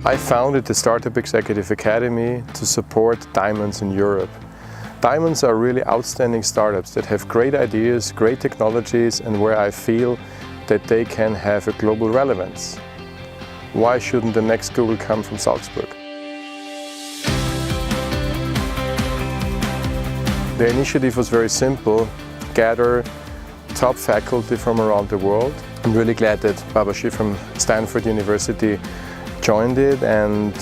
I founded the Startup Executive Academy to support diamonds in Europe. Diamonds are really outstanding startups that have great ideas, great technologies, and where I feel that they can have a global relevance. Why shouldn't the next Google come from Salzburg? The initiative was very simple: gather top faculty from around the world. I'm really glad that Babashi from Stanford University joined it, and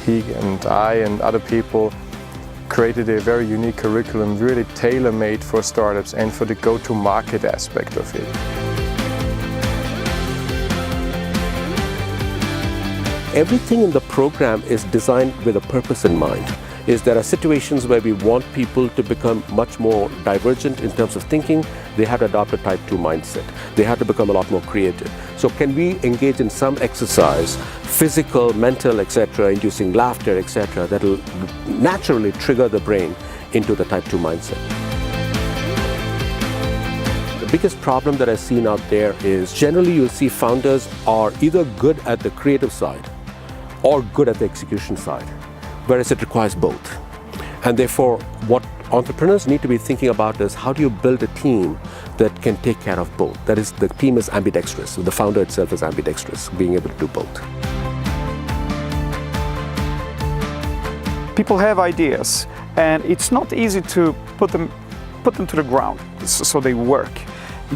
he and I and other people created a very unique curriculum, really tailor-made for startups and for the go-to-market aspect of it. Everything in the program is designed with a purpose in mind. There are situations where we want people to become much more divergent in terms of thinking. They have to adopt a type 2 mindset. They have to become a lot more creative. So can we engage in some exercise, physical, mental, etc., inducing laughter, etc., that will naturally trigger the brain into the type 2 mindset. The biggest problem that I've seen out there is generally you'll see founders are either good at the creative side or good at the execution side, whereas it requires both. And therefore, what entrepreneurs need to be thinking about is how do you build a team that can take care of both? That is, the team is ambidextrous, so the founder itself is ambidextrous, being able to do both. People have ideas, and it's not easy to put them to the ground so they work.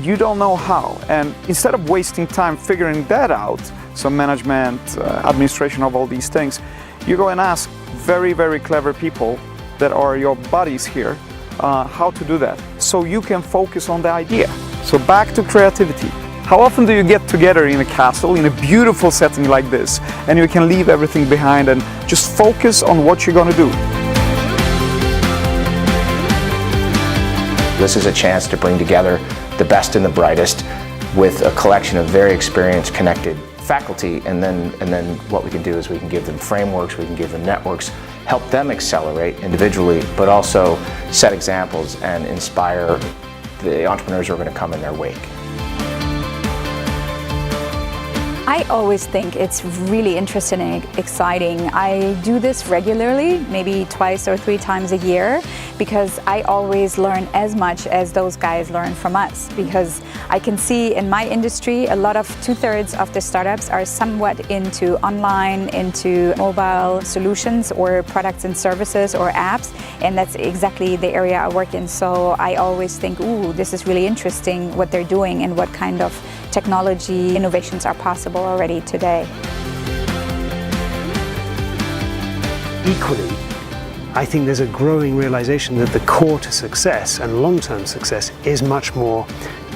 You don't know how, and instead of wasting time figuring that out, so management, administration of all these things, you go and ask very, very clever people that are your buddies here how to do that, so you can focus on the idea. So back to creativity. How often do you get together in a castle, in a beautiful setting like this, and you can leave everything behind and just focus on what you're going to do? This is a chance to bring together the best and the brightest with a collection of very experienced, connected faculty, and then what we can do is we can give them frameworks, we can give them networks, help them accelerate individually, but also set examples and inspire the entrepreneurs who are going to come in their wake. I always think it's really interesting and exciting. I do this regularly, maybe twice or 3 times a year, because I always learn as much as those guys learn from us. Because I can see in my industry, a lot of 2/3 of the startups are somewhat into online, into mobile solutions or products and services or apps, and that's exactly the area I work in. So I always think, ooh, this is really interesting what they're doing and what kind of technology innovations are possible already today. Equally, I think there's a growing realization that the core to success and long-term success is much more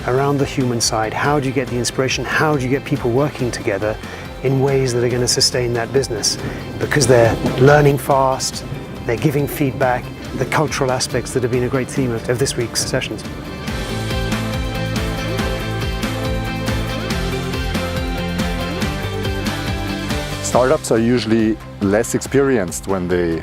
around the human side. How do you get the inspiration? How do you get people working together in ways that are going to sustain that business? Because they're learning fast, they're giving feedback, the cultural aspects that have been a great theme of this week's sessions. Startups are usually less experienced when they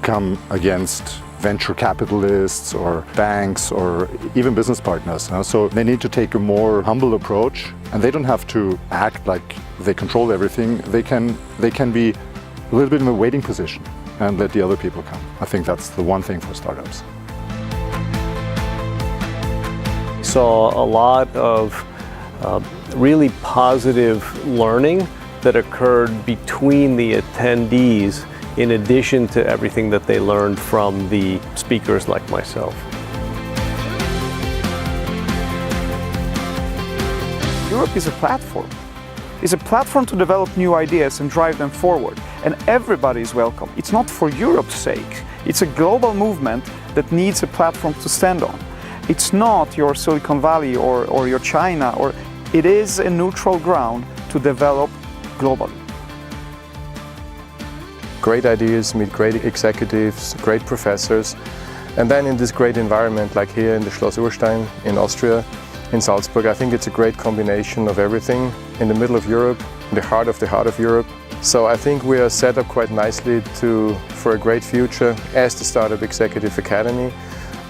come against venture capitalists or banks or even business partners. So they need to take a more humble approach, and they don't have to act like they control everything. They can be a little bit in a waiting position and let the other people come. I think that's the one thing for startups. Saw a lot of really positive learning that occurred between the attendees, in addition to everything that they learned from the speakers like myself. Europe is a platform. It's a platform to develop new ideas and drive them forward. And everybody is welcome. It's not for Europe's sake. It's a global movement that needs a platform to stand on. It's not your Silicon Valley or your China, or it is a neutral ground to develop globally. Great ideas meet great executives, great professors, and then in this great environment like here in the Schloss Urstein in Austria, in Salzburg, I think it's a great combination of everything in the middle of Europe, in the heart of Europe. So I think we are set up quite nicely for a great future as the Startup Executive Academy.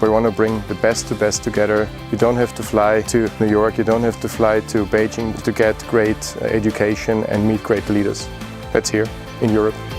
We want to bring the best together. You don't have to fly to New York, you don't have to fly to Beijing to get great education and meet great leaders. That's here. in Europe.